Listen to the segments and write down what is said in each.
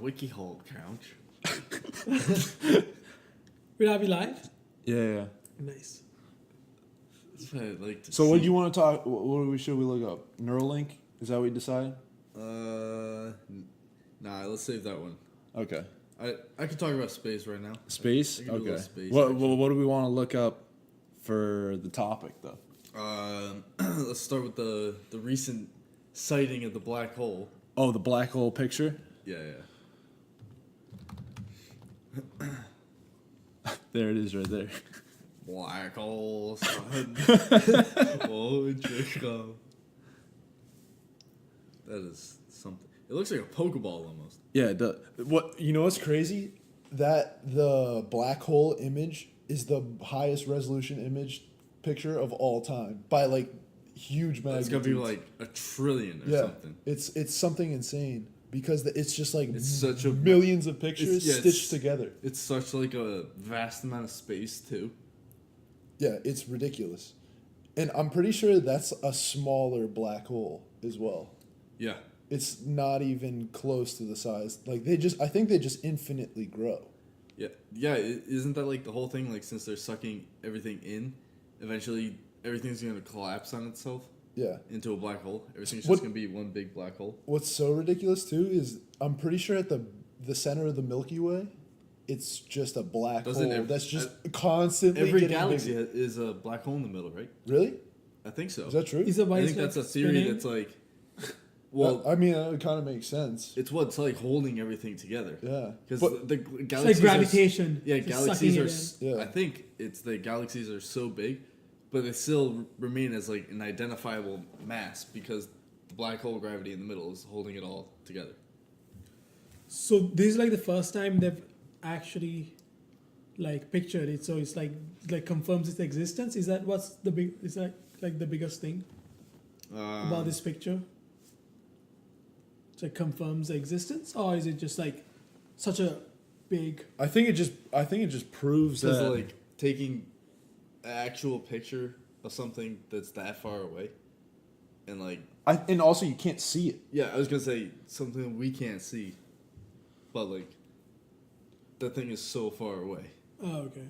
wiki hole couch. Will I be live? Yeah. Nice. That's what I'd like to So see. what do you want to talk? What should we look up? Neuralink? Is that what we decided? Nah, let's save that one. Okay. I could talk about space right now. Space? I could do a Okay. little space What action. do we want to look up for the topic though? Let's start with the recent sighting of the black hole. Oh, the black hole picture. Yeah. There it is, right there. Black hole, son. Oh, Jacob. That is something. It looks like a Pokeball almost. Yeah. What you know what's crazy? That the black hole image is the highest resolution image picture of all time by like huge It's magnitudes. gonna be like a trillion or something. It's something insane because it's just like It's such a millions of pictures it's stitched together. It's such like a vast amount of space too. Yeah, it's ridiculous, and I'm pretty sure that's a smaller black hole as well. Yeah. It's not even close to the size. Like I think they just infinitely grow. Yeah. Isn't that like the whole thing? Like since they're sucking everything in, eventually everything's gonna collapse on itself. Yeah. Into a black hole. Everything's What- just gonna be one big black hole. What's so ridiculous too is I'm pretty sure at the center of the Milky Way, it's just a black Doesn't hole ev- that's just constantly Every getting galaxy bigger. is a black hole in the middle, right? Really? I think so. Is that true? Is it why I it's think like that's a theory spinning? that's like, well, I mean, it kind of makes sense. it's what's like holding everything together. Yeah. Because But- the It's galaxies like are gravitation. Yeah, just galaxies sucking are. it in. Yeah. I think it's the galaxies are so big, but they still remain as like an identifiable mass because the black hole gravity in the middle is holding it all together. So this is like the first time they've actually like pictured it. So it's like confirms its existence. Is that what's the big? Is that like the biggest thing about this picture? So it confirms the existence, or is it just like such a big? I think it just proves Because that like taking an actual picture of something that's that far away, and like and also you can't see it. yeah, I was gonna say something we can't see, but like that thing is so far away. Oh, okay.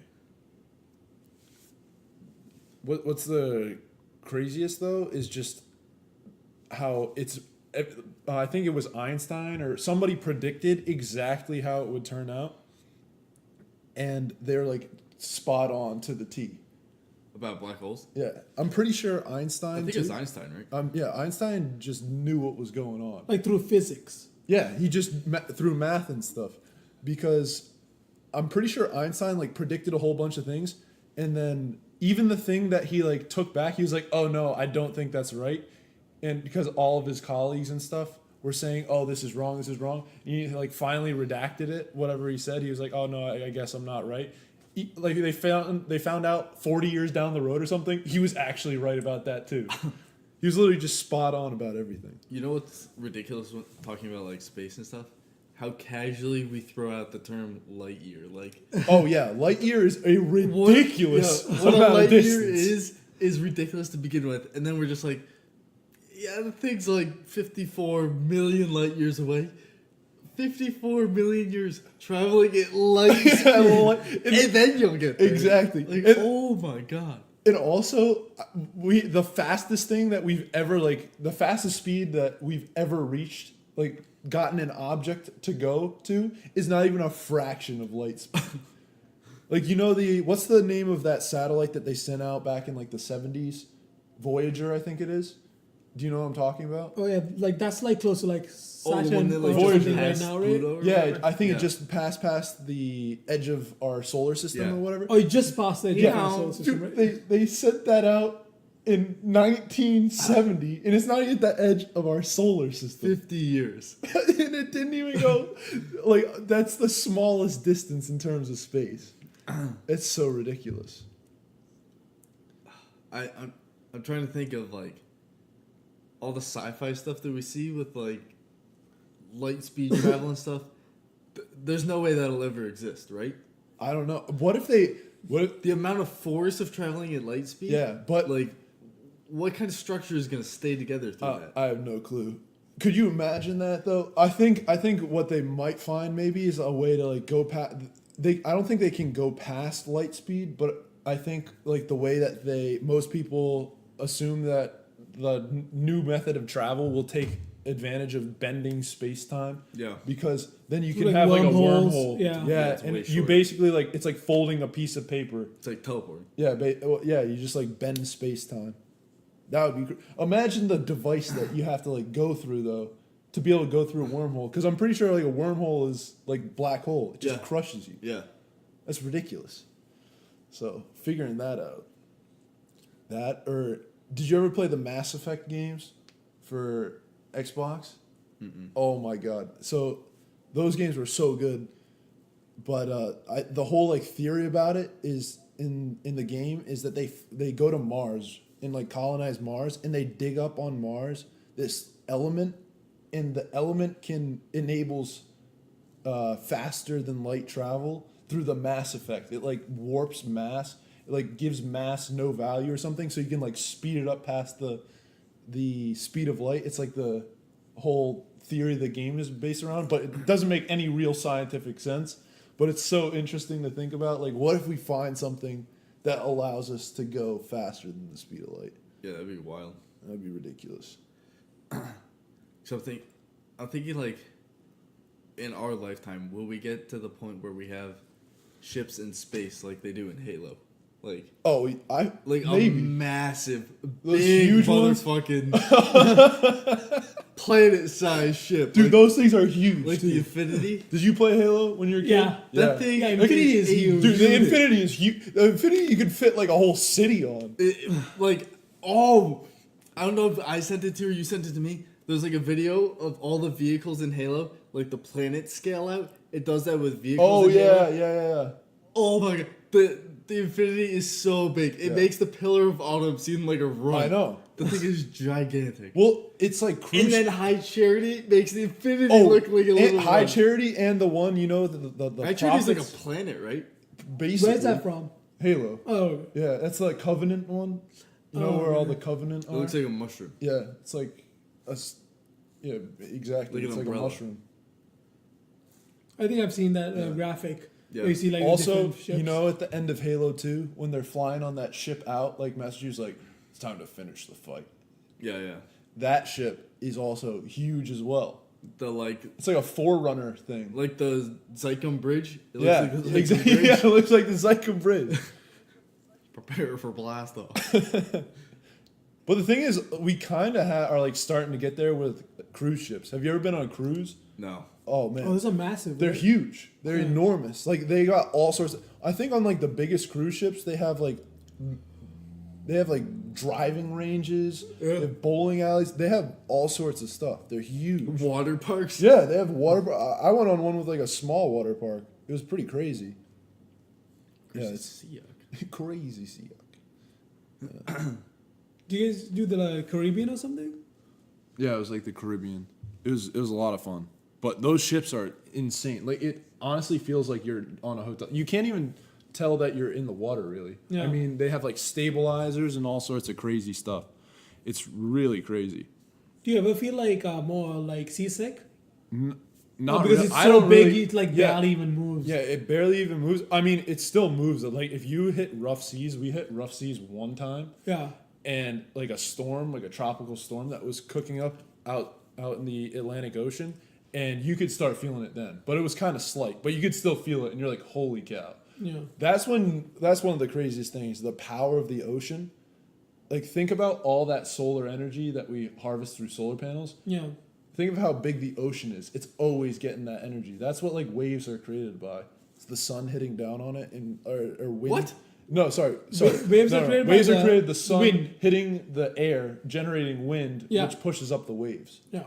What's the craziest though is just how it's. I think it was Einstein or somebody predicted exactly how it would turn out, and they're like spot on to the T. About black holes. Yeah, I'm pretty sure Einstein. I think too. it's Einstein, right? Yeah, Einstein just knew what was going on. Like through physics. Yeah, he just through math and stuff, because I'm pretty sure Einstein like predicted a whole bunch of things, and then even the thing that he like took back, he was like, "Oh no, I don't think that's right," and because all of his colleagues and stuff were saying, "Oh, this is wrong, and he like finally redacted it. Whatever he said, he was like, "Oh no, I guess I'm not right." Like they found out 40 years down the road or something, he was actually right about that too. He was literally just spot on about everything. You know what's ridiculous when talking about like space and stuff? How casually we throw out the term light year. Like Oh yeah, light year is a ridiculous what a amount of light year distance. is ridiculous to begin with, and then we're just like, yeah, the thing's like 54 million light years away. 54 million years traveling at light speed, and then you'll get there. Exactly. Like, And- oh my god. And also, the fastest thing that we've ever the fastest speed that we've ever reached, like gotten an object to go to, is not even a fraction of light speed. Like what's the name of that satellite that they sent out back in like the 70s? Voyager, I think it is. Do you know what I'm talking about? Oh yeah, like that's like close to like Oh, the Saturn one that like or Voyager something right passed now, right? Pluto or Yeah, whatever? I think Yeah. it just passed past the edge of our solar system Yeah. or whatever. Oh, it just passed the Yeah. different solar system, Dude, right? they sent that out in 1970, and it's not even at the edge of our solar system. 50 years. And it didn't even go, like, that's the smallest distance in terms of space. It's so ridiculous. I'm trying to think of like all the sci-fi stuff that we see with like light speed travel and stuff. There's no way that'll ever exist, right? I don't know. What if The amount of force of traveling at light speed. Yeah, but- like, what kind of structure is going to stay together through that? I have no clue. Could you imagine that though? I think what they might find maybe is a way to like go past. I don't think they can go past light speed, but I think like the way that most people assume that the new method of travel will take advantage of bending space time. Yeah. Because then you So can like have like a wormholes, wormhole. yeah. Yeah, it's and way you shorter. basically like it's like folding a piece of paper. It's like teleporting. Yeah, you just like bend space time. That would be. Imagine the device that you have to like go through though to be able to go through a wormhole. Because I'm pretty sure like a wormhole is like black hole. It just Yeah. crushes you. Yeah. That's ridiculous. So figuring that out. That or did you ever play the Mass Effect games for Xbox? Mm-mm. Oh my god! So those games were so good, but the whole like theory about it is in the game is that they go to Mars and like colonize Mars and they dig up on Mars this element, and the element enables faster than light travel through the mass effect. It like warps mass. It like gives mass no value or something, so you can like speed it up past the speed of light. It's like the whole theory the game is based around, but it doesn't make any real scientific sense. But it's so interesting to think about. Like, what if we find something that allows us to go faster than the speed of light? Yeah, that'd be wild. That'd be ridiculous. So I'm thinking like, in our lifetime, will we get to the point where we have ships in space like they do in Halo? Like Oh, a maybe. massive, Those big huge ones? motherfucking planet-sized ship. Dude, like, those things are huge. like the dude. Infinity. Did you play Halo when you were a kid? Yeah. That thing, Yeah, Infinity is huge. Dude, the unit. Infinity is huge. The Infinity you could fit like a whole city on. Like, I don't know if I sent it to you or you sent it to me. There's like a video of all the vehicles in Halo, like the planet scale out. It does that with vehicles. Oh in yeah, Halo. yeah. Oh my god, the Infinity is so big. It Yeah. makes the Pillar of Autumn seem like a run. I know. The thing is gigantic. Well, it's like cruise. And then High Charity makes the Infinity oh, look like a little High run. Charity and the one the High Charity's like a prophets, planet, right? basically. Where's that from? Halo. Oh, Yeah, that's the Covenant one. You know Oh, where all yeah. the Covenant It are? looks like a mushroom. Yeah, it's like yeah, exactly. Like an it's like a umbrella. mushroom. I think I've seen that Yeah. graphic. Yeah. Where you see like the Also, different ships. you know, at the end of Halo 2, when they're flying on that ship out, like Master like, it's time to finish the fight. Yeah. That ship is also huge as well. The It's like a Forerunner thing. like the Zyklon Bridge. It Yeah, looks like the Zyklon exactly. Bridge. Yeah, it looks like the Zyklon Bridge. Prepare for blast off. But the thing is, we kind of are like starting to get there with cruise ships. Have you ever been on a cruise? No. Oh man, Oh, those are massive. they're right? huge. They're Yeah. enormous. Like they got all sorts. I think on like the biggest cruise ships, they have like driving ranges, Yeah. they have bowling alleys. They have all sorts of stuff. They're huge. Water parks. Yeah, they have water. I went on one with like a small water park. It was pretty crazy. Yeah, it's Yuck. crazy. See. Do you guys do the Caribbean or something? Yeah, it was like the Caribbean. It was a lot of fun. But those ships are Insane. Like it honestly feels like you're on a hotel. You can't even tell that you're in the water really. Yeah. I mean, they have like stabilizers and all sorts of crazy stuff. It's really crazy. Do you ever feel like more like seasick? Not because really- it's I so don't big, really- it like yeah. barely even moves. Yeah, it barely even moves. I mean, it still moves. Like if you hit rough seas, we hit rough seas one time, Yeah. and like a storm, like a tropical storm that was cooking up out in the Atlantic Ocean, and you could start feeling it then. But it was kind of slight, but you could still feel it, and you're like, holy cow. Yeah. That's one of the craziest things, the power of the ocean. Like think about all that solar energy that we harvest through solar panels. Yeah. Think of how big the ocean is. It's always getting that energy. That's what like waves are created by. It's the sun hitting down on it and or wind. What? No, sorry. Waves are created by waves are the created the sun wind. hitting the air, generating wind, Yeah. which pushes up the waves. Yeah.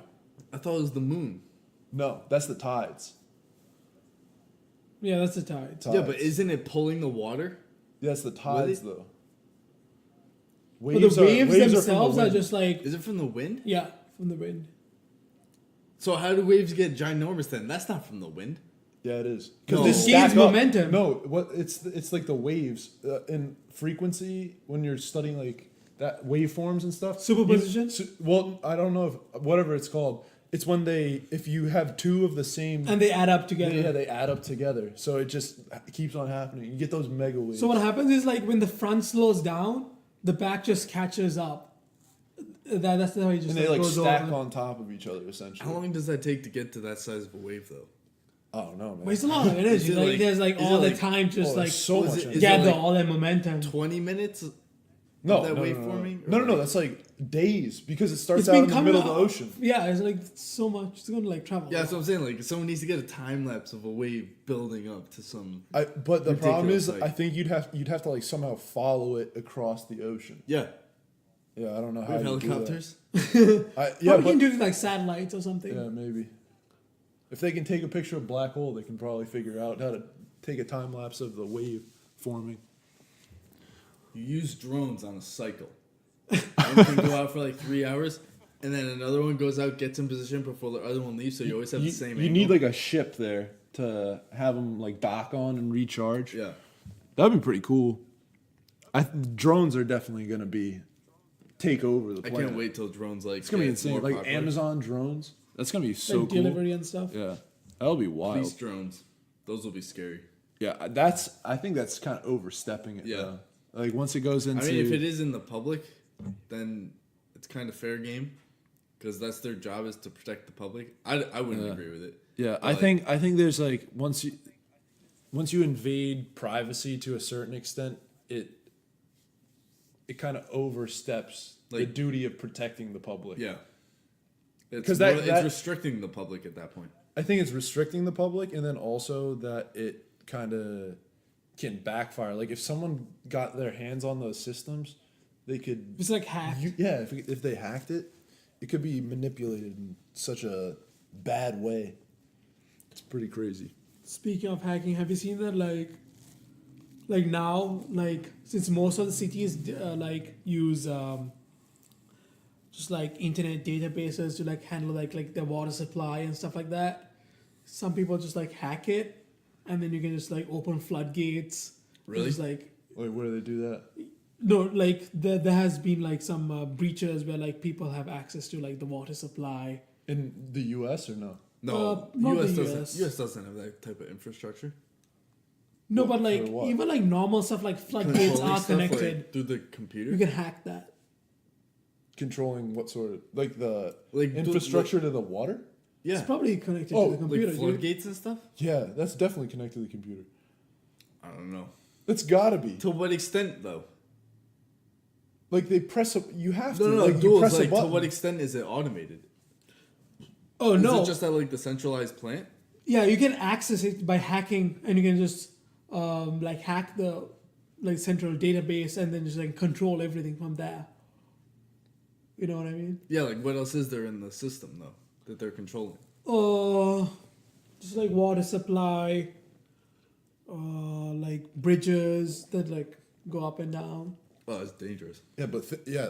I thought it was the moon. No, that's the tides. Yeah, that's the tide. Yeah, but isn't it pulling the water? That's the tides Really? though. But the waves are from the themselves are wind. just like Is it from the wind? yeah, from the wind. So how do waves get ginormous then? That's not from the wind. Yeah, it is. No. they It gains stack up. momentum. No, what it's like the waves in frequency when you're studying like that waveforms and stuff. Superposition? Well, I don't know if whatever it's called. It's when if you have two of the same, And they add up together. yeah, they add up together. So it just keeps on happening. You get those mega waves. So what happens is like when the front slows down, the back just catches up. That's how it just and they like goes stack over. on top of each other essentially. How long does that take to get to that size of a wave, though? I don't know, man. But it's a lot of energy. Is it Like, like- there's like is it all the like- time just Oh, like there's so is much. it- energy. is it gather like all that momentum. 20 minutes? No, that no, wave no, forming? no, Or no, no. like- That's like days because it starts It's out been in the coming middle of the out- ocean. Yeah, it's like so much. It's gonna like travel. Yeah, that's what I'm saying. Like, someone needs to get a time lapse of a wave building up to some. But the problem Ridiculous is, height. I think you'd have to like somehow follow it across the ocean. Yeah. Yeah, I don't know We how. have you do that. helicopters. Yeah, Probably but can do like satellites or something. yeah, maybe. If they can take a picture of a black hole, they can probably figure out how to take a time lapse of the wave forming. You use drones on a cycle. One can go out for like 3 hours, and then another one goes out, gets in position before the other one leaves, so you always have the same You angle. need like a ship there to have them like dock on and recharge. Yeah. That'd be pretty cool. Drones are definitely gonna take over the I planet. can't wait till drones like. It's gonna be get insane. more Like popular. Amazon drones. That's gonna be so like cool. delivery and stuff. Yeah, that'll be wild. Police drones. Those will be scary. Yeah, I think that's kind of overstepping it. Yeah. Though. Like once it goes into. I mean, if it is in the public, then it's kind of fair game, because that's their job, is to protect the public. I wouldn't Yeah. agree with it. Yeah, But, I like, think there's like once you Invade privacy to a certain extent, it kind of oversteps the Like- duty of protecting the public. Yeah. It's 'Cause more, that- it's restricting the public at that point. I think it's restricting the public, and then also that it kind of can backfire. Like if someone got their hands on those systems, they could. It's like hacked. If they hacked it, it could be manipulated in such a bad way. it's pretty crazy. Speaking of hacking, have you seen that like now, like since most of the cities like use just like internet databases to like handle like their water supply and stuff like that, some people just like hack it, and then you can just like open floodgates. Really? Just like Wait, where do they do that? no, like there has been like some breaches where like people have access to like the water supply. In the U.S. or no? No, not US the doesn't. US. US doesn't have that type of infrastructure. No, What- but like for what? even like normal stuff like floodgates Controlling are stuff, like, connected. through the computer. You can hack that. Controlling what sort of the Like, infrastructure to the water? yeah, It's probably connected Oh, to the computer. like dude. floodgates and stuff. Yeah, that's definitely connected to the computer. I don't know. That's gotta be. To what extent, though? Like they press a. You have to. No, like, you duels. press a Like, to button. what extent is it automated? Oh Is no! it just at like the centralized plant? Yeah, you can access it by hacking, and you can just like hack the like central database, and then just like control everything from there. You know what I mean? Yeah, like what else is there in the system though that they're controlling? Just like water supply, like bridges that like go up and down. Oh, it's dangerous. Yeah, but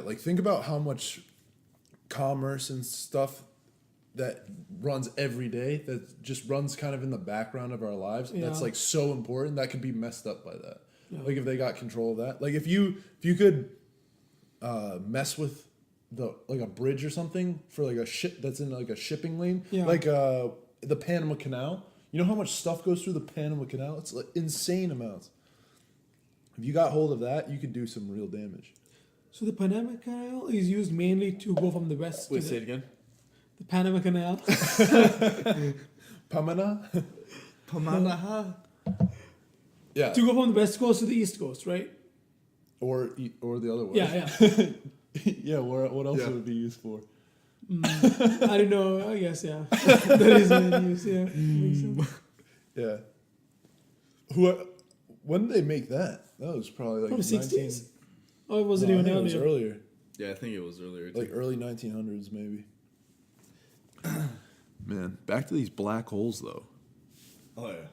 like think about how much commerce and stuff that runs every day that just runs kind of in the background of our lives. Yeah. That's like so important that could be messed up by that. Yeah. Like if they got control of that. Like if you could mess with like a bridge or something for like a ship that's in like a shipping lane, Yeah. like the Panama Canal. You know how much stuff goes through the Panama Canal? It's like insane amounts. If you got hold of that, you could do some real damage. So the Panama Canal is used mainly to go from the west Wait, to say it again. the Panama Canal. Pamana? Pamanaha. Yeah. To go from the west coast to the east coast, right? Or the other way. Yeah, yeah. Yeah, what else Yeah. would it be used for? I don't know. I guess yeah. That is what use. Yeah. Makes sense. Yeah. When did they make that? That was probably like Probably 60s. 19 Or was it No, I even think it was earlier? earlier. Yeah, I think it was earlier. Too. Like early 1900s maybe. Man, back to these black holes though. Oh yeah.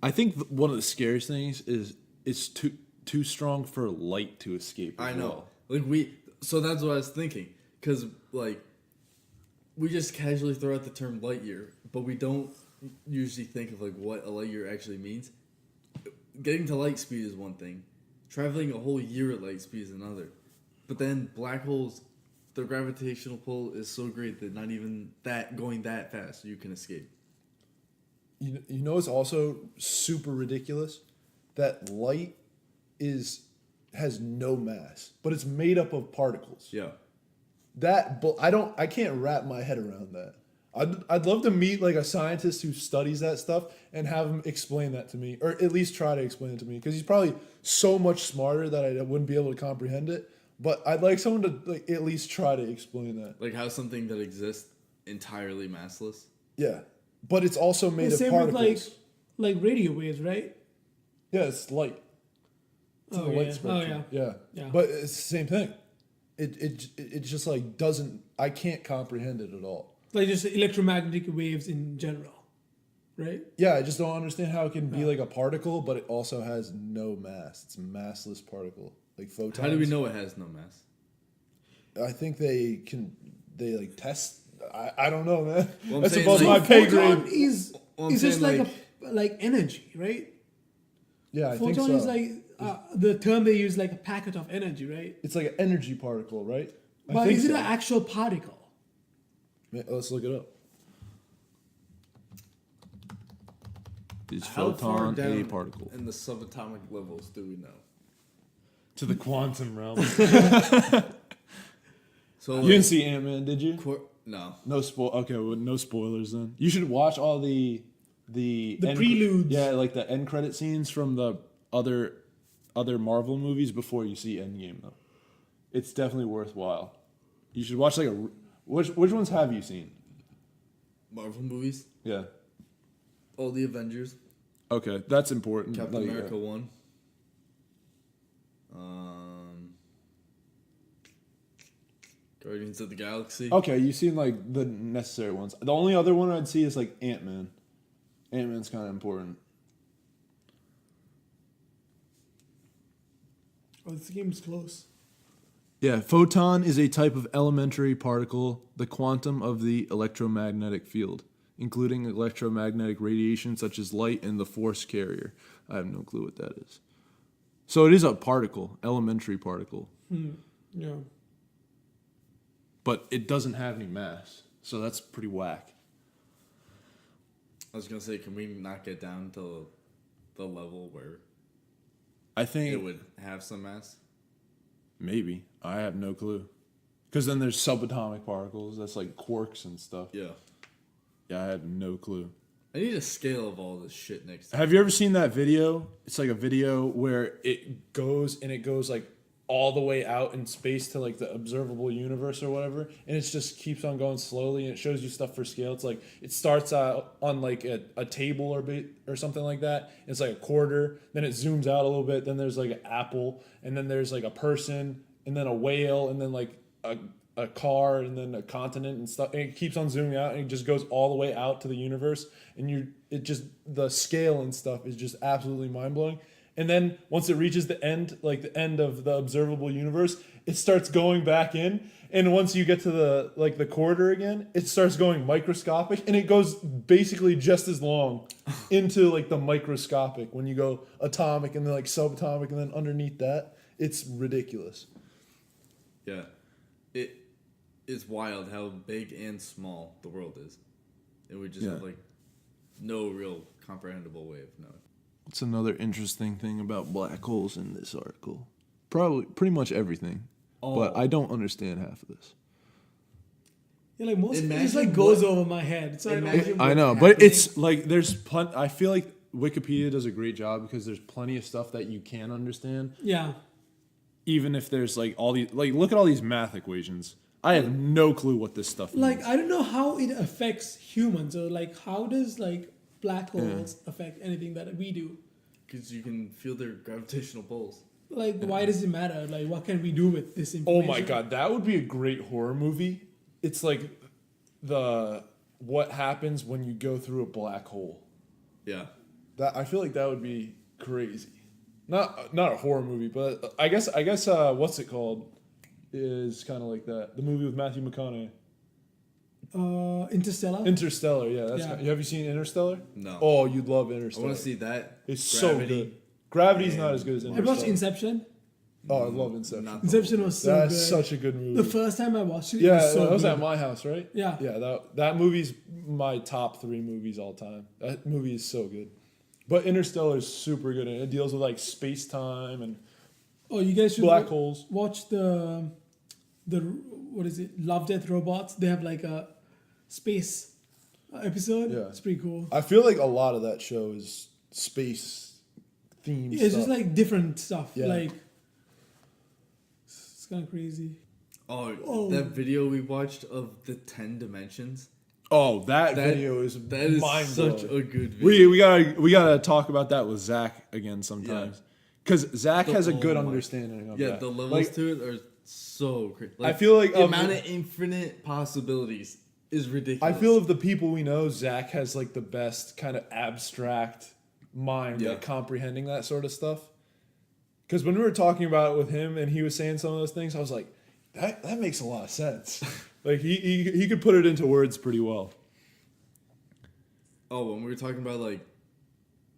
I think one of the scariest things is it's too strong for light to escape. I as know. well. Like so that's what I was thinking. Because like we just casually throw out the term light year, but we don't usually think of like what a light year actually means. Getting to light speed is one thing. Traveling a whole year at light speed is another. But then black holes the gravitational pull is so great that not even that going that fast you can escape. You know it's also super ridiculous that light has no mass, but it's made up of particles. Yeah. But I can't wrap my head around that. I'd love to meet like a scientist who studies that stuff and have him explain that to me, or at least try to explain it to me, because he's probably so much smarter that I wouldn't be able to comprehend it. But I'd like someone to like at least try to explain that. Like how something that exists entirely massless. Yeah, but it's also made The of same particles. with like radio waves, right? Yeah, it's light. It's in Oh, the light yeah. spectrum. Oh, Yeah. Yeah. But it's the same thing. It just like doesn't. I can't comprehend it at all. Like just electromagnetic waves in general, right? Yeah, I just don't understand how it can be like a particle, but it also has no mass. It's a massless particle, like photons. How do we know it has no mass? I think they like test. I don't know, man. Well, I'm That's saying, above like, my pay Photon grade. is Well, I'm is just saying, like energy, right? Yeah, I think so. Photon is like the term they use, like a packet of energy, right? It's like an energy particle, right? I But think is it so. an actual particle? Let's look it up. Is How far photon down a particle? in the subatomic levels do we know? To the quantum realm. So You didn't see Ant-Man, did you? no. No Okay, well, no spoilers then. You should watch all the end preludes. Yeah, like the end credit scenes from the other Marvel movies before you see Endgame though. It's definitely worthwhile. You should watch like which ones have you seen? Marvel movies, Yeah. all the Avengers, Okay, that's important. Captain Like, America 1. Guardians of the Galaxy. Okay, you've seen like the necessary ones. The only other one I'd see is like Ant-Man. Ant-Man's kind of important. Oh, this game's close. Yeah, photon is a type of elementary particle, the quantum of the electromagnetic field, including electromagnetic radiation such as light and the force carrier. I have no clue what that is. So it is a particle, elementary particle, Yeah. but it doesn't have any mass. So that's pretty whack. I was gonna say, can we not get down to the level where I think it would have some mass? maybe. I have no clue. Because then there's subatomic particles. That's like quarks and stuff. Yeah. Yeah, I have no clue. I need a scale of all this shit next time. Have you ever seen that video? It's like a video where It goes like all the way out in space to like the observable universe or whatever, and it just keeps on going slowly, and it shows you stuff for scale. It's like it starts out on like a table or something like that. It's like a quarter, then it zooms out a little bit, then there's like an apple, and then there's like a person, and then a whale, and then like a car, and then a continent and stuff. And it keeps on zooming out, and it just goes all the way out to the universe, and the scale and stuff is just absolutely mind blowing. And then once it reaches the end, like the end of the observable universe, it starts going back in. And once you get to the quarter again, it starts going microscopic, and it goes basically just as long into like the microscopic when you go atomic and then like subatomic, and then underneath that, it's ridiculous. Yeah. It is wild how big and small the world is. And we just have like no real comprehensible way of knowing. What's another interesting thing about black holes in this article? Probably pretty much everything. But I don't understand half of this. Yeah, like most of it Imagine just like goes over my head. So Imagine I know, but it's like there's plenty. I feel like Wikipedia does a great job because there's plenty of stuff that you can understand, yeah. even if there's like all these. Like, look at all these math equations. I have no clue what this stuff Like means. I don't know how it affects humans, or like how does like black holes affect anything that we do? Because you can feel their gravitational pulls. Like why does it matter? Like what can we do with this Oh information? my god, that would be a great horror movie. It's like what happens when you go through a black hole. Yeah. That I feel like that would be crazy. Not a horror movie, but I guess what's it called is kind of like that. The movie with Matthew McConaughey. Interstellar. Interstellar, yeah. Yeah. Have you seen Interstellar? No. Oh, you'd love I Interstellar. want to see that. It's Gravity. so good. Gravity's not and- as good as I Interstellar. watched Inception. Oh, I love Inception. Not the Inception whole was so That's good. such a good movie. The first time I watched it, yeah, it was so that was good. at my house, right? Yeah. Yeah, that movie's my top 3 movies all time. That movie is so good. But Interstellar is super good, and it deals with like space time and Oh, you guys should black holes. watch the what is it? Love, Death, Robots. They have like a space episode. Yeah. It's pretty cool. I feel like a lot of that show is space themed. It's stuff. just like different stuff. Yeah. Like it's kind of crazy. Oh, that video we watched of the 10 dimensions. Oh, that That- video is That is mind-blowing. such a good video. We gotta talk about that with Zach again sometimes, because Zach has a good oh my- understanding of Yeah, that. the levels Like, to it are so crazy. I feel like the of amount the- of infinite possibilities is I ridiculous. feel of the people we know, Zach has like the best kind of abstract mind Yeah. at comprehending that sort of stuff. Because when we were talking about it with him and he was saying some of those things, I was like, that makes a lot of sense. Like he could put it into words pretty well. Oh, when we were talking about like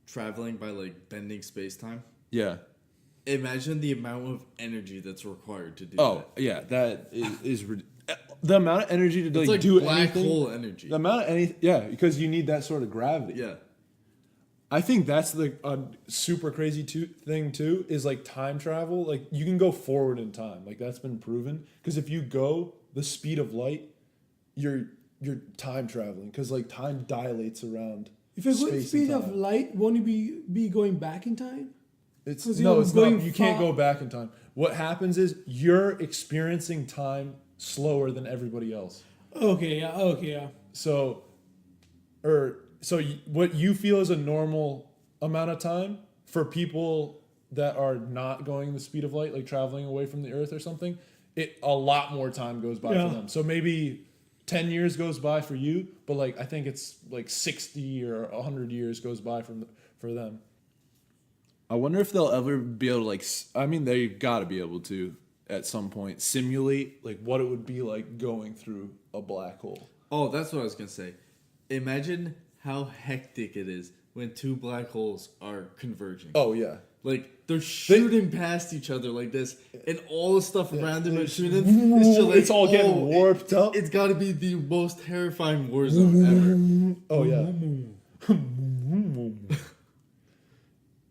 traveling by like bending space time, Yeah. imagine the amount of energy that's required to do Oh, that. yeah. That is the amount of energy to It's like do black anything. hole energy. The amount of because you need that sort of gravity. Yeah. I think that's the super crazy thing too is like time travel. Like you can go forward in time. Like that's been proven. Because if you go the speed of light, you're time traveling. Because like time dilates around. If you're going space and speed of time. light, won't you be going back in time? It's 'Cause no, you're it's going not. You can't far- go back in time. What happens is you're experiencing time slower than everybody else. Okay, yeah. So what you feel is a normal amount of time for people that are not going the speed of light, like traveling away from the Earth or something, a lot more time goes by Yeah. for them. So maybe 10 years goes by for you, but like I think it's like 60 or 100 years goes by for them. I wonder if they'll ever be able to I mean, they've got to be able to at some point simulate Like what it would be like going through a black hole. Oh, that's what I was gonna say. Imagine how hectic it is when 2 black holes are converging. Oh yeah. Like they're shooting past each other like this, and all the stuff around them between them. It's, just like, It's all getting warped up. It's got to be the most terrifying war zone ever. Oh yeah.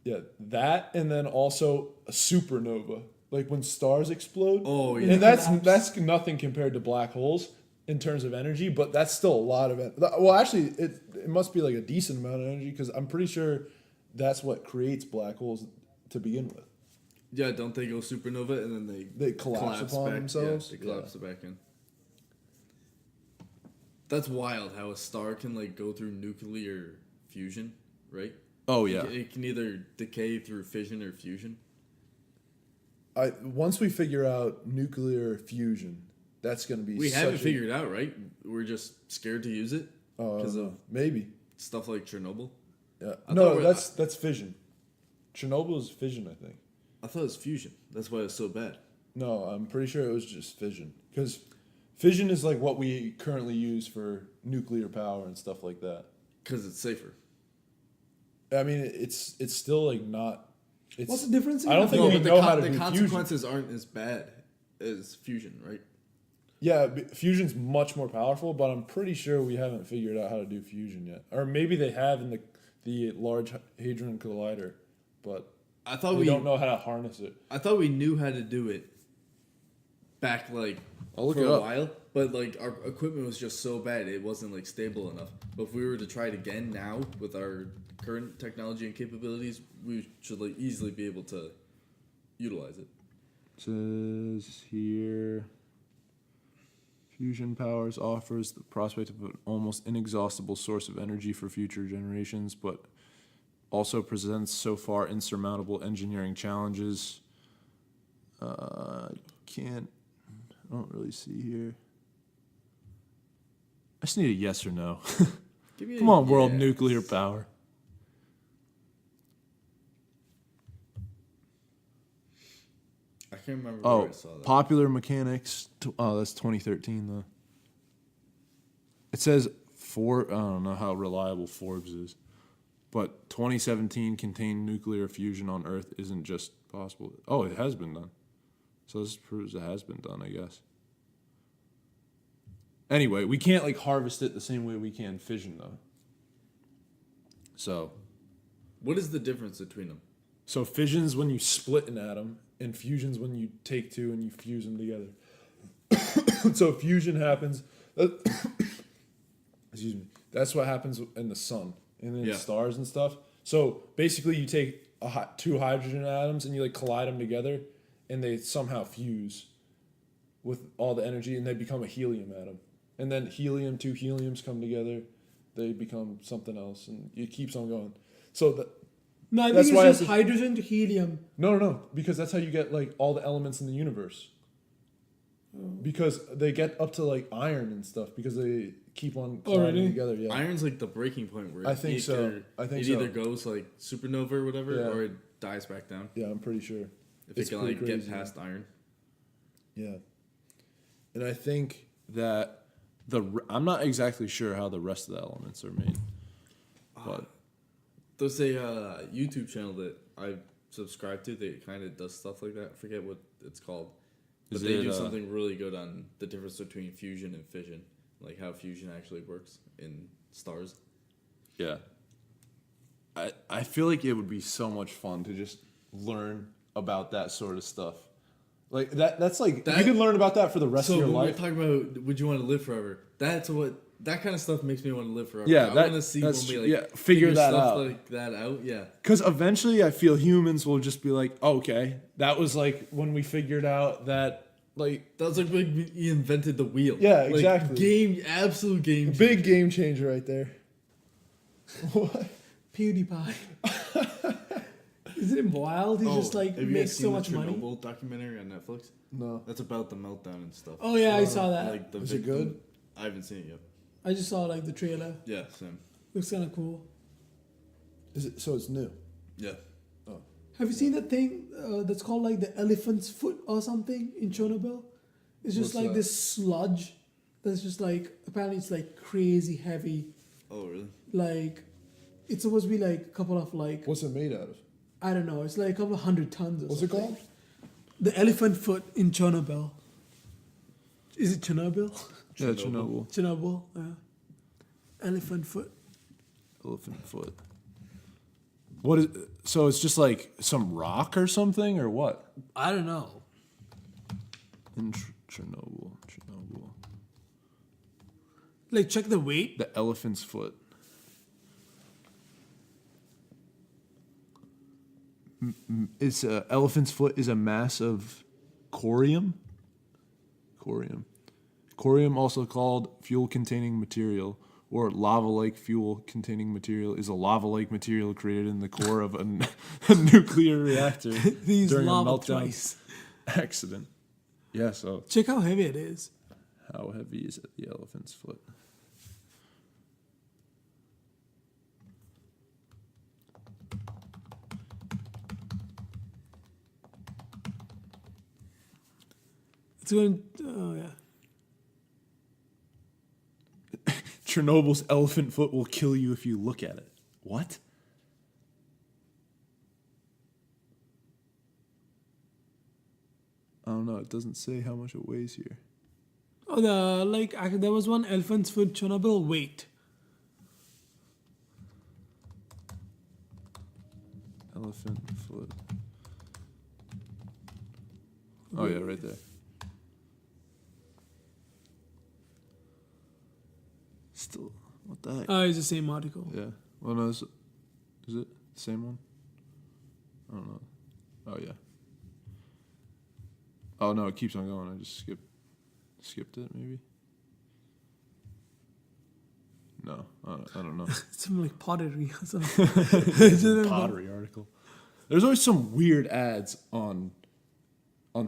Yeah, that and then also a supernova, like when stars explode. Oh, yeah. And that's nothing compared to black holes in terms of energy, but that's still a lot of it. Well, actually, it must be like a decent amount of energy because I'm pretty sure that's what creates black holes to begin with. Yeah, don't they go supernova and then They collapse upon back, themselves? Yeah, they collapse it back in. That's wild how a star can like go through nuclear fusion, right? Oh yeah. It can either decay through fission or fusion. Once we figure out nuclear fusion, that's going to be. We haven't figured it out, right? We're just scared to use it because of maybe. stuff like Chernobyl. Yeah. I No, thought that's fission. Chernobyl is fission, I think. I thought it was fusion. That's why it was so bad. No, I'm pretty sure it was just fission. Because fission is like what we currently use for nuclear power and stuff like that. Because it's safer. I mean, it's still like not. It's, What's the difference? I don't think we but know how to the do fusion. consequences aren't as bad as fusion, right? Yeah, fusion's much more powerful, but I'm pretty sure we haven't figured out how to do fusion yet. Or maybe they have in the Large Hadron Collider, but I thought we don't know how to harness it. I thought we knew how to do it back like I'll look for it a up. while, but like our equipment was just so bad it wasn't like stable enough. But if we were to try it again now with our current technology and capabilities, we should like easily be able to utilize it. Says here, fusion powers offers the prospect of an almost inexhaustible source of energy for future generations, but also presents so far insurmountable engineering challenges. I don't really see here. I just need a yes or no. Give me Come a on, world yes. nuclear power. I can't remember where Oh, I saw that. Popular Mechanics. Oh, that's 2013 though. It says I don't know how reliable Forbes is, but 2017 contained nuclear fusion on Earth isn't just possible. Oh, it has been done. So this proves it has been done, I guess. Anyway, we can't like harvest it the same way we can fission though. So What is the difference between them? So fission's when you split an atom, and fusion's when you take two and you fuse them together. So fusion happens. Excuse me. That's what happens in the sun and in stars and stuff. So basically, you take two hydrogen atoms and you like collide them together, and they somehow fuse with all the energy, and they become a helium atom. And then two heliums come together, they become something else, and it keeps on going. So No, I that's think why it's just hydrogen to helium. no, because that's how you get like all the elements in the universe. Because they get up to like iron and stuff because they keep on colliding really? together. Yeah, Iron's like the breaking point where I think it so. either- I think it so. either goes like supernova or whatever, Yeah. or it dies back down. yeah, I'm pretty sure. If It's it can pretty like get crazy. past iron. Yeah, and I think that I'm not exactly sure how the rest of the elements are made. But There's a YouTube channel that I subscribe to that kind of does stuff like that. I forget what it's called. But Is they it, do something really good on the difference between fusion and fission. Like how fusion actually works in stars. yeah. I feel like it would be so much fun to just learn about that sort of stuff. like that's like That- you can learn about that for the rest So of your when we're life. talking about would you want to live forever? That kind of stuff makes me want to live forever. Yeah, I that- want to see that's when we true. like Yeah, figure that stuff out. like that out. Yeah. Because eventually I feel humans will just be like, okay, that was like when we figured out that, like, That was like when he invented the wheel. Yeah, Like, exactly. Absolute game. Big game changer right there. What? PewDiePie. Isn't it wild? He just like have you guys makes seen so the much money. Chernobyl documentary on Netflix? No. That's about the meltdown and stuff. Oh yeah, I saw that. Like the Is it victim- good? I haven't seen it yet. I just saw like the trailer. Yeah, same. Looks kind of cool. Is it so? It's new. Yeah. Have you seen that thing that's called like the elephant's foot or something in Chernobyl? It's just What's like that? this sludge that's just like apparently it's like crazy heavy. Oh really? Like it's supposed to be like a couple of like What's it made out of? I don't know. It's like a couple of 100 tons. Or What's it something. called? The elephant foot in Chernobyl. Is it Chernobyl? yeah, Chernobyl, Chernobyl. Yeah. Elephant foot. elephant foot. What is, so it's just like some rock or something, or what? I don't know. In Chernobyl. Like check the weight. The elephant's foot. It's elephant's foot is a mass of corium. Corium, also called fuel-containing material or lava-like fuel-containing material, is a lava-like material created in the core of a nuclear reactor These during a lava meltdown twice. accident. Yeah. So Check how heavy it is. how heavy is it? The elephant's foot. It's going. Oh yeah. Chernobyl's elephant foot will kill you if you look at it. What? I don't know. It doesn't say how much it weighs here. Oh, there was one elephant's foot Chernobyl weight. Elephant foot. Oh yeah, right there. Still, what the heck? Oh, it's the same article. Yeah. Well, no, is it the same one? I don't know. Oh yeah. Oh no, it keeps on going. I just skipped it maybe. No, I don't know. It's some like pottery or something. Pottery article. There's always some weird ads on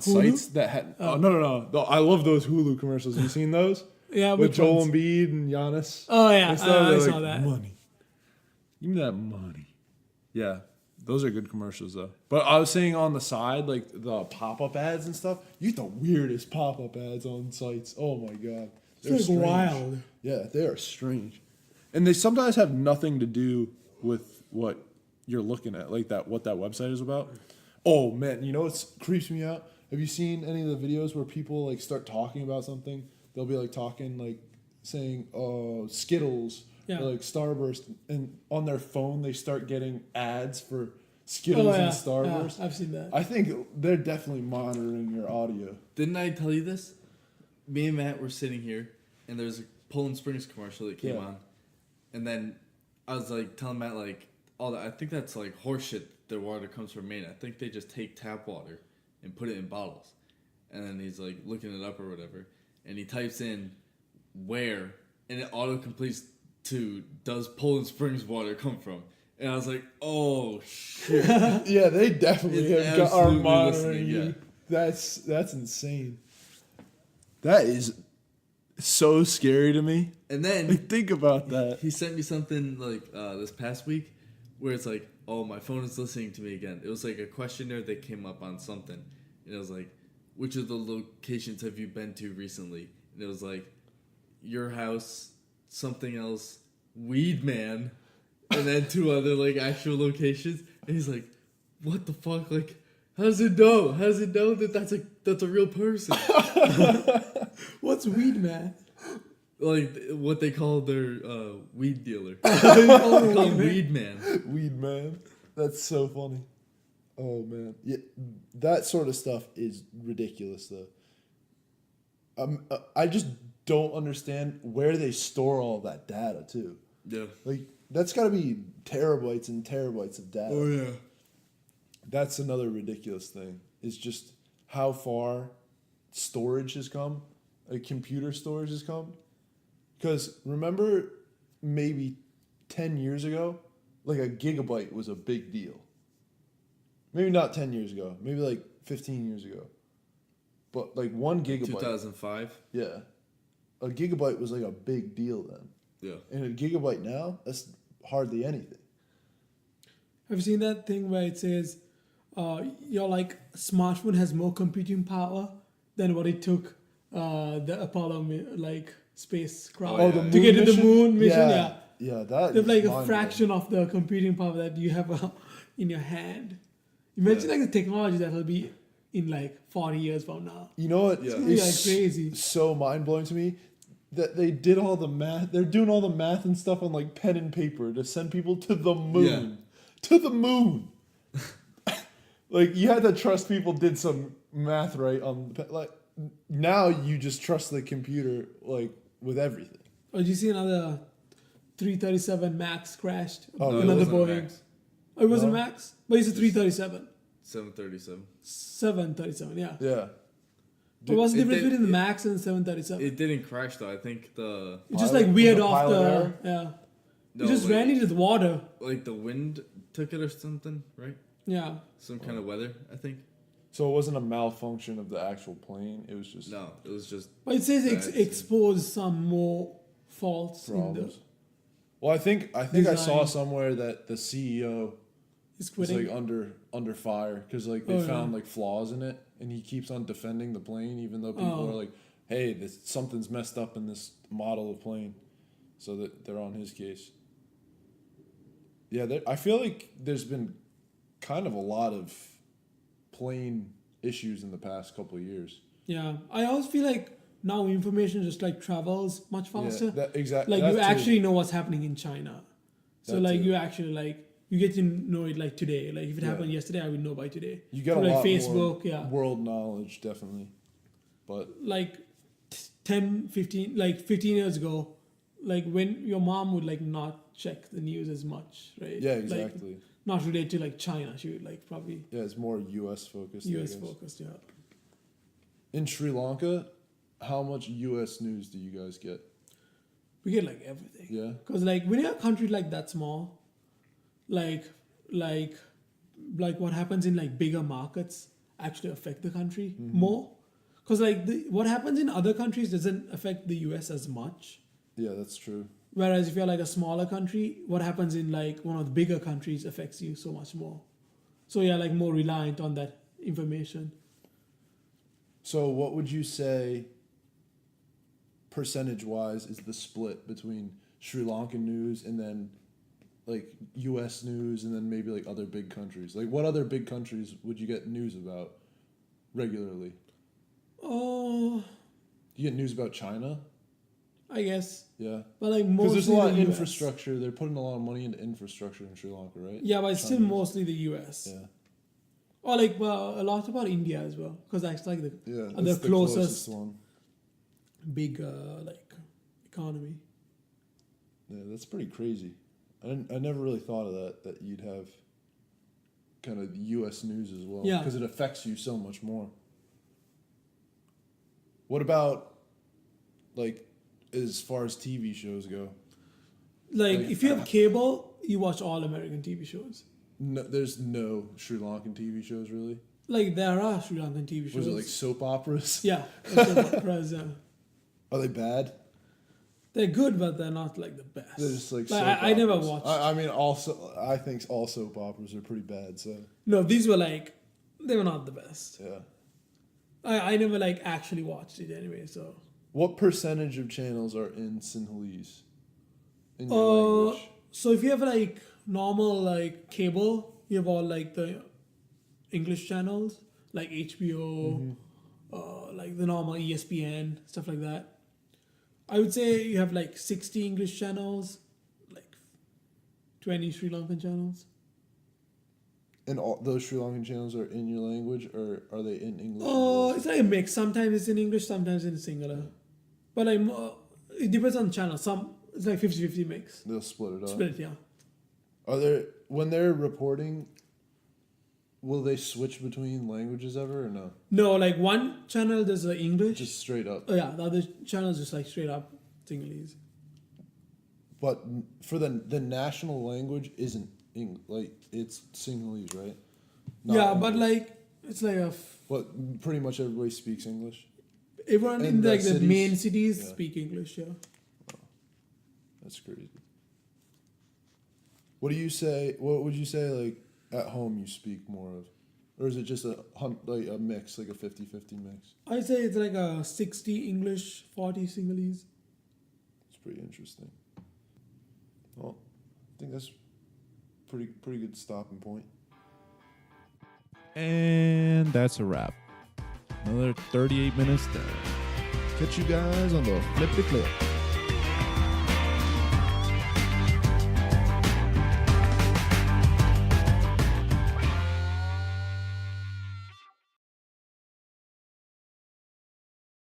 sites that had. Oh no! I love those Hulu commercials. Have you seen those? Yeah, With which Joel ones? Embiid and Giannis. Oh yeah, And stuff. I They're saw like, that. Money. Give me that money. Yeah, those are good commercials though. But I was saying on the side, like the pop-up ads and stuff. You get the weirdest pop-up ads on sites. Oh my god, they're It's like strange. wild. Yeah, they are strange, and they sometimes have nothing to do with what you're looking at, like what that website is about. Oh man, you know what creeps me out? Have you seen any of the videos where people like start talking about something? They'll be like talking like saying Skittles Yeah. or like Starburst, and on their phone they start getting ads for Skittles and Starburst. Yeah, I've seen that. I think they're definitely monitoring your audio. Didn't I tell you this? Me and Matt were sitting here, and there's a Poland Springs commercial that came Yeah. on, and then I was like telling Matt like, "Oh, I think that's like horseshit. Their water comes from Maine. I think they just take tap water and put it in bottles." And then he's like looking it up or whatever, and he types in where, and it auto completes to "Does Poland Springs water come from?" And I was like, "Oh shit!" Yeah, they definitely It's are absolutely monitoring listening, you. yeah. That's insane. That is so scary to me. And then Like, think about that. he sent me something like this past week where it's like, "Oh, my phone is listening to me again." It was like a questionnaire that came up on something, and it was like, "Which of the locations have you been to recently?" And it was like, "Your house, something else, Weed Man," and then 2 other like actual locations. And he's like, "What the fuck? Like, how does it know? How does it know that that's a real person?" What's Weed Man? Like what they call their weed dealer. They call him Weed Man. Weed man. That's so funny. Oh man. Yeah, that sort of stuff is ridiculous though. I just don't understand where they store all that data too. Yeah. Like that's got to be terabytes and terabytes of data. Oh yeah. That's another ridiculous thing. Is just how far storage has come, like computer storage has come. Because remember, maybe 10 years ago, like a gigabyte was a big deal. Maybe not 10 years ago, maybe like 15 years ago. But like 1 gigabyte. 2005. Yeah. A gigabyte was like a big deal then. Yeah. And a gigabyte now, that's hardly anything. Have you seen that thing where it says your like smartphone has more computing power than what it took the Apollo like spacecraft Oh, to the get to the mission? moon mission? Yeah. Yeah, that They have is like a mind-blowing. fraction of the computing power that you have in your hand. Imagine Yeah. like the technology that will be in like 40 years from now. You know what? Yeah. It's gonna be, like, is crazy. So mind blowing to me that they did all the math. They're doing all the math and stuff on like pen and paper to send people to the moon. To the moon. Like you had to trust people did some math right on the like. Now you just trust the computer like with everything. Oh, did you see another 337 Max crashed? Oh, No, it Another wasn't a Boeing. Max. Oh, it wasn't No? Max, but it's a 337. 737. 737, yeah. Yeah. But what's the it difference did- between the it- Max and the 737? It didn't crash though. I think the It's just pilot- like weird was the off pilot the error? yeah. no, It just like, ran into the water. like the wind took it or something, right? Yeah. Some kind of weather, I think. So it wasn't a malfunction of the actual plane. It was just No, it was just But it says That's- expose some more faults in problems. the Well, I think I saw Design. somewhere that the CEO is is quitting. like under fire because like they Oh, found yeah. like flaws in it, and he keeps on defending the plane even though people Oh. are like, "Hey, something's messed up in this model of plane," so that they're on his case. Yeah, I feel like there's been kind of a lot of plane issues in the past couple of years. Yeah. I always feel like now information just like travels much faster. Yeah, that, exactly. Like that you too. actually know what's happening in China. So That like too. you actually like you get to know it like today. Like if it Yeah. happened yesterday, I would know by today. You get So, a like lot Facebook, more yeah. world knowledge, definitely. But 10, 15, like 15 years ago, like when your mom would like not check the news as much, right? yeah, Like, exactly. not related to like China. She would like probably Yeah, it's more U.S. focused. I US guess. focused, yeah. In Sri Lanka, how much U.S. news do you guys get? We get like everything. Yeah. Because like when you're a country like that small, like what happens in like bigger markets actually affect the country Mm-hmm. more. Because like what happens in other countries doesn't affect the US as much. Yeah, that's true. Whereas if you're like a smaller country, what happens in like one of the bigger countries affects you so much more. So you're like more reliant on that information. So, what would you say, percentage-wise, is the split between Sri Lankan news and then, like, U.S. news and then maybe like other big countries? Like, what other big countries would you get news about? regularly? Oh, You get news about China? I guess. Yeah. But like Because mostly there's a lot of the US. infrastructure. They're putting a lot of money into infrastructure in Sri Lanka, right? Yeah, but it's still Chinese. mostly the US. Yeah. Or like a lot about India as well, because that's like the Yeah. the It's closest one. big like economy. Yeah, that's pretty crazy. I never really thought of that you'd have kind of U.S. news as well. Yeah. Because it affects you so much more. What about, like, as far as TV shows go? Like Like, if you have cable, you watch all American TV shows. No, there's no Sri Lankan TV shows, really? Like there are Sri Lankan TV shows. Was it like soap operas? Yeah, soap operas, yeah. Are they bad? They're good, but they're not like the best. They're just like Like, soap I never operas. watched. I mean, also, I think all soap operas are pretty bad, so, No, these were like they were not the best. yeah. I never like actually watched it anyway. So What percentage of channels are in Sinhalese? In your language? so if you have like normal like cable, you have all like the English channels like HBO, like the normal ESPN stuff like that. I would say you have like 60 English channels, like 20 Sri Lankan channels. And all those Sri Lankan channels are in your language, or are they in English? Oh, it's like a mix. Sometimes it's in English, sometimes in singular. But like it depends on the channel. Some it's like 50-50 mix. They'll split it up. Split, yeah. Are there, when they're reporting, will they switch between languages ever or no? No, like one channel there's the English. Just straight up. Oh yeah, the other channel is just like straight up Sinhalese. But for the national language isn't like it's Sinhalese, right? Not Yeah, but English. like it's like But pretty much everybody speaks English. everyone in And the like the cities? main cities Yeah. speak English. Yeah. That's crazy. What do you say? What would you say like at home you speak more of, or is it just like a mix, like a 50-50 mix? I'd say it's like a 60 English, 40 Sinhalese. It's pretty interesting. Well, I think that's pretty good stopping point. And that's a wrap. Another 38 minutes done. Catch you guys on the flip the clip.